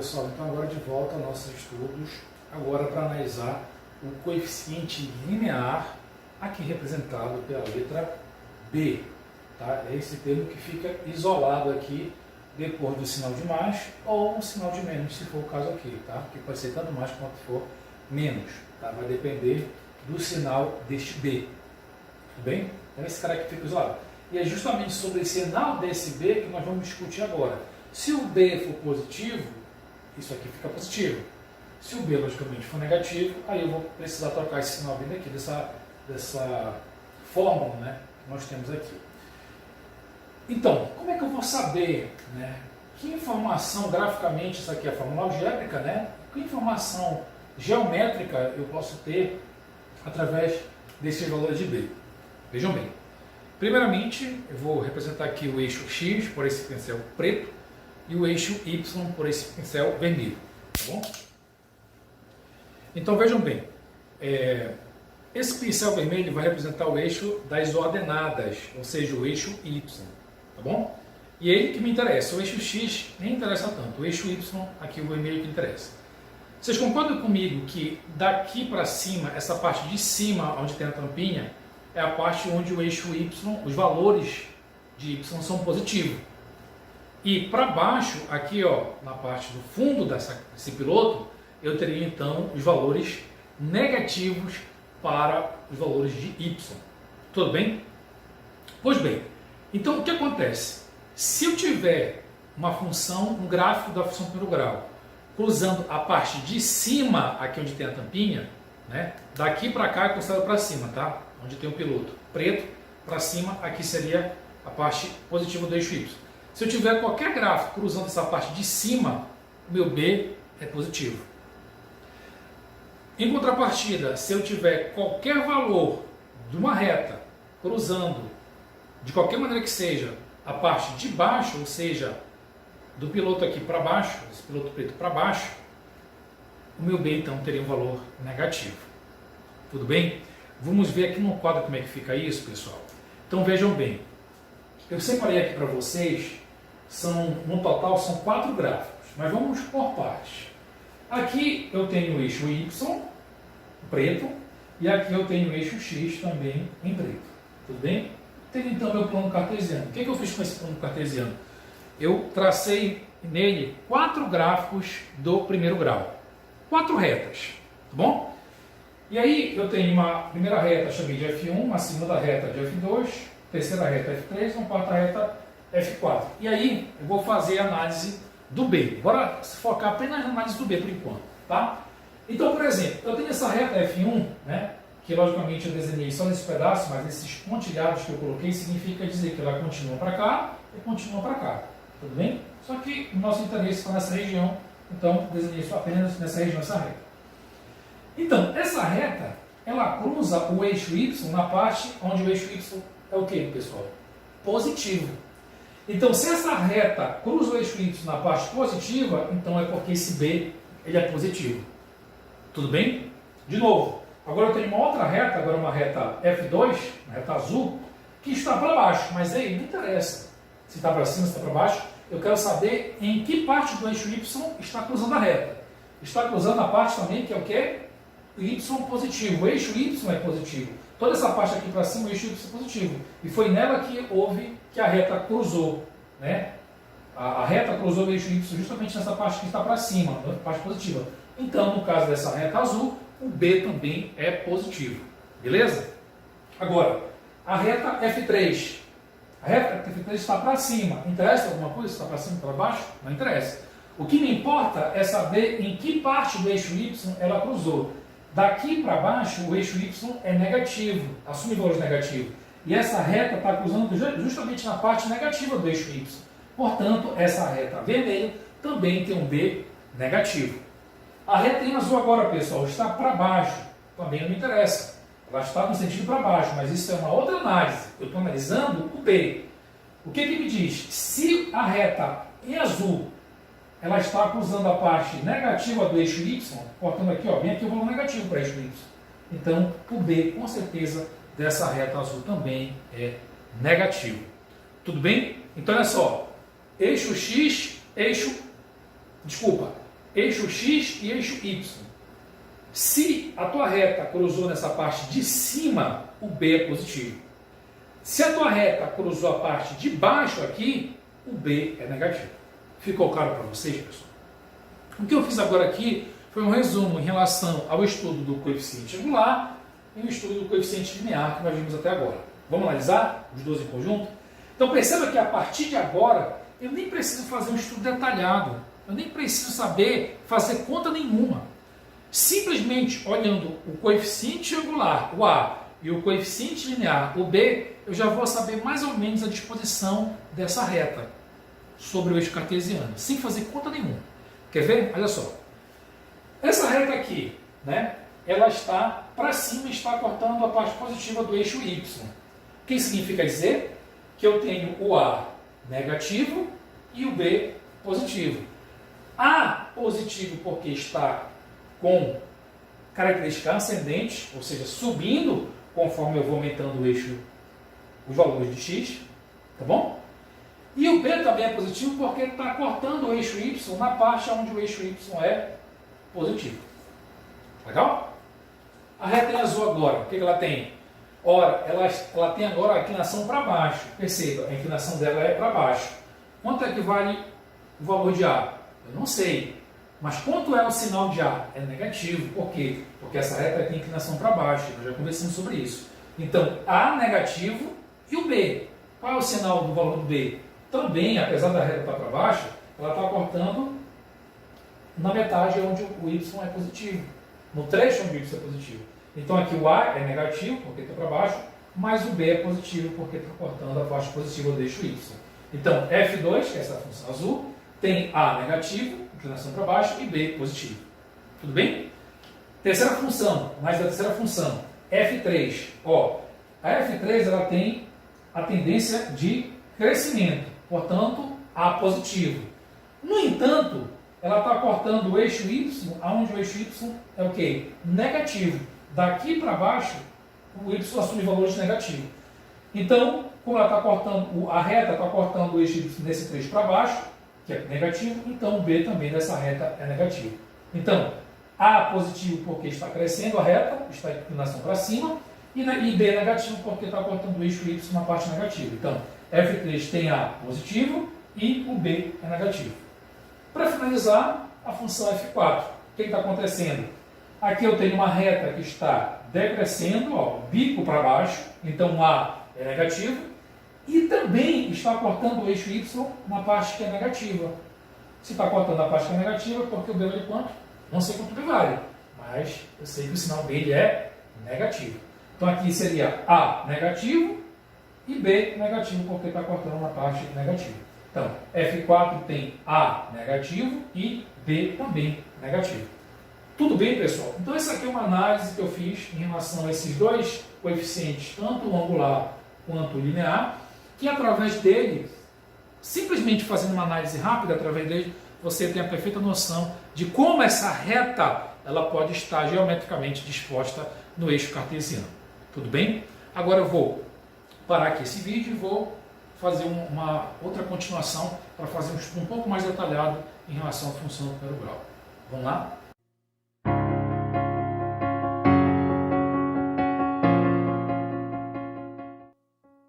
pessoal, então agora de volta aos nossos estudos, agora para analisar o coeficiente linear, aqui representado pela letra B. Tá? É esse termo que fica isolado aqui depois do sinal de mais ou um sinal de menos, se for o caso aqui, tá? Que pode ser tanto mais quanto for menos, tá? Vai depender do sinal deste B, tudo bem? Então esse cara aqui fica isolado. E é justamente sobre esse sinal desse B que nós vamos discutir agora. Se o B for positivo, isso aqui fica positivo. Se o B, logicamente, for negativo, aí eu vou precisar trocar esse sinal bem daqui, dessa fórmula, né, que nós temos aqui. Então, como é que eu vou saber, né, que informação graficamente, isso aqui é a fórmula algébrica, né, que informação geométrica eu posso ter através desses valores de B? Vejam bem. Primeiramente, eu vou representar aqui o eixo X por esse pincel preto e o eixo Y por esse pincel vermelho, tá bom? Então vejam bem, esse pincel vermelho vai representar o eixo das ordenadas, ou seja, o eixo Y, tá bom? E é ele que me interessa, o eixo X nem interessa tanto, o eixo Y, aqui o vermelho que interessa. Vocês concordam comigo que daqui para cima, essa parte de cima, onde tem a tampinha, é a parte onde o eixo Y, os valores de Y são positivos. E para baixo, aqui ó, na parte do fundo desse piloto, eu teria então os valores negativos para os valores de Y. Tudo bem? Pois bem, então o que acontece? Se eu tiver uma função, um gráfico da função primeiro grau, cruzando a parte de cima, aqui onde tem a tampinha, né? Daqui para cá é cruzado para cima, tá? Onde tem o piloto preto, para cima, aqui seria a parte positiva do eixo Y. Se eu tiver qualquer gráfico cruzando essa parte de cima, o meu B é positivo. Em contrapartida, se eu tiver qualquer valor de uma reta cruzando, de qualquer maneira que seja, a parte de baixo, ou seja, do piloto aqui para baixo, esse piloto preto para baixo, o meu B então teria um valor negativo. Tudo bem? Vamos ver aqui no quadro como é que fica isso, pessoal. Então vejam bem, eu separei aqui para vocês, no total são 4 gráficos, mas vamos por partes. Aqui eu tenho o eixo Y, preto, e aqui eu tenho o eixo X também em preto. Tudo bem? Tenho então meu plano cartesiano. O que eu fiz com esse plano cartesiano? Eu tracei nele 4 gráficos do primeiro grau. 4 retas, tá bom? E aí eu tenho uma primeira reta, chamei de F1, uma segunda reta de F2, terceira reta F3, uma quarta reta F4. E aí eu vou fazer a análise do B. Bora se focar apenas na análise do B por enquanto, tá? Então, por exemplo, eu tenho essa reta F1, né, que logicamente eu desenhei só nesse pedaço, mas esses pontilhados que eu coloquei significa dizer que ela continua para cá e continua para cá. Tudo bem? Só que o nosso interesse está nessa região, então desenhei só apenas nessa região, essa reta. Então, essa reta, ela cruza o eixo Y na parte onde o eixo Y é o que, pessoal? Positivo. Então, se essa reta cruza o eixo Y na parte positiva, então é porque esse B ele é positivo. Tudo bem? De novo, agora eu tenho uma outra reta, agora uma reta F2, uma reta azul, que está para baixo, mas aí não interessa se está para cima, se está para baixo. Eu quero saber em que parte do eixo Y está cruzando a reta. Está cruzando a parte também que é o quê? Y positivo. O eixo Y é positivo. Toda essa parte aqui para cima, o eixo Y é positivo. E foi nela que houve que a reta cruzou, né? A reta cruzou o eixo Y justamente nessa parte que está para cima, na parte positiva. Então, no caso dessa reta azul, o B também é positivo. Beleza? Agora, a reta F3. A reta F3 está para cima. Interessa alguma coisa? Está para cima ou para baixo? Não interessa. O que me importa é saber em que parte do eixo Y ela cruzou. Daqui para baixo, o eixo Y é negativo, assume valores negativos. E essa reta está cruzando justamente na parte negativa do eixo Y. Portanto, essa reta vermelha também tem um B negativo. A reta em azul agora, pessoal, está para baixo. Também não me interessa. Ela está no sentido para baixo, mas isso é uma outra análise. Eu estou analisando o B. O que me diz? Se a reta em azul ela está cruzando a parte negativa do eixo Y, cortando aqui, ó, bem aqui o valor negativo para o eixo Y. Então, o B, com certeza, dessa reta azul também é negativo. Tudo bem? Então, olha só. Eixo X, eixo X e eixo Y. Se a tua reta cruzou nessa parte de cima, o B é positivo. Se a tua reta cruzou a parte de baixo aqui, o B é negativo. Ficou claro para vocês, pessoal? O que eu fiz agora aqui foi um resumo em relação ao estudo do coeficiente angular e o estudo do coeficiente linear que nós vimos até agora. Vamos analisar os dois em conjunto? Então perceba que a partir de agora eu nem preciso fazer um estudo detalhado, eu nem preciso saber fazer conta nenhuma. Simplesmente olhando o coeficiente angular, o A, e o coeficiente linear, o B, eu já vou saber mais ou menos a disposição dessa reta sobre o eixo cartesiano, sem fazer conta nenhuma. Quer ver? Olha só. Essa reta aqui, né, ela está para cima e está cortando a parte positiva do eixo Y. O que significa dizer? Que eu tenho o A negativo e o B positivo. A positivo porque está com característica ascendente, ou seja, subindo conforme eu vou aumentando o eixo, os valores de x, tá bom? E o B também é positivo porque está cortando o eixo Y na parte onde o eixo Y é positivo. Legal? A reta em azul agora, o que ela tem? Ora, ela tem agora a inclinação para baixo. Perceba, a inclinação dela é para baixo. Quanto é que vale o valor de A? Eu não sei. Mas quanto é o sinal de A? É negativo. Por quê? Porque essa reta tem inclinação para baixo. Nós já conversamos sobre isso. Então, A negativo e o B. Qual é o sinal do valor do B? Também, apesar da reta estar para baixo, ela está cortando na metade onde o Y é positivo. No trecho onde o Y é positivo. Então aqui o A é negativo, porque está para baixo, mas o B é positivo, porque está cortando a parte positiva do eixo Y. Então F2, que é essa função azul, tem A negativo, inclinação para baixo, e B positivo. Tudo bem? Terceira função, mais da terceira função, F3. Ó, a F3 ela tem a tendência de crescimento, portanto, A positivo. No entanto, ela está cortando o eixo Y, onde o eixo Y é o quê? Negativo. Daqui para baixo, o Y assume valores negativos. Então, como ela está cortando, a reta está cortando o eixo Y nesse trecho para baixo, que é negativo, então o B também dessa reta é negativo. Então, A positivo porque está crescendo a reta, está em inclinação para cima, e B negativo porque está cortando o eixo Y na parte negativa. Então, F3 tem A positivo e o B é negativo. Para finalizar, a função F4. O que está acontecendo? Aqui eu tenho uma reta que está decrescendo, ó, bico para baixo, então A é negativo, e também está cortando o eixo Y na parte que é negativa. Se está cortando a parte que é negativa, porque o B vale quanto? Não sei quanto B vale, mas eu sei que o sinal B é negativo. Então aqui seria A negativo e B negativo, porque está cortando na parte negativa. Então, F4 tem A negativo e B também negativo. Tudo bem, pessoal? Então, essa aqui é uma análise que eu fiz em relação a esses dois coeficientes, tanto o angular quanto o linear, que através dele, simplesmente fazendo uma análise rápida através dele, você tem a perfeita noção de como essa reta ela pode estar geometricamente disposta no eixo cartesiano. Tudo bem? Agora eu vou parar aqui esse vídeo e vou fazer uma outra continuação para fazer um estudo um pouco mais detalhado em relação à função do primeiro grau. Vamos lá?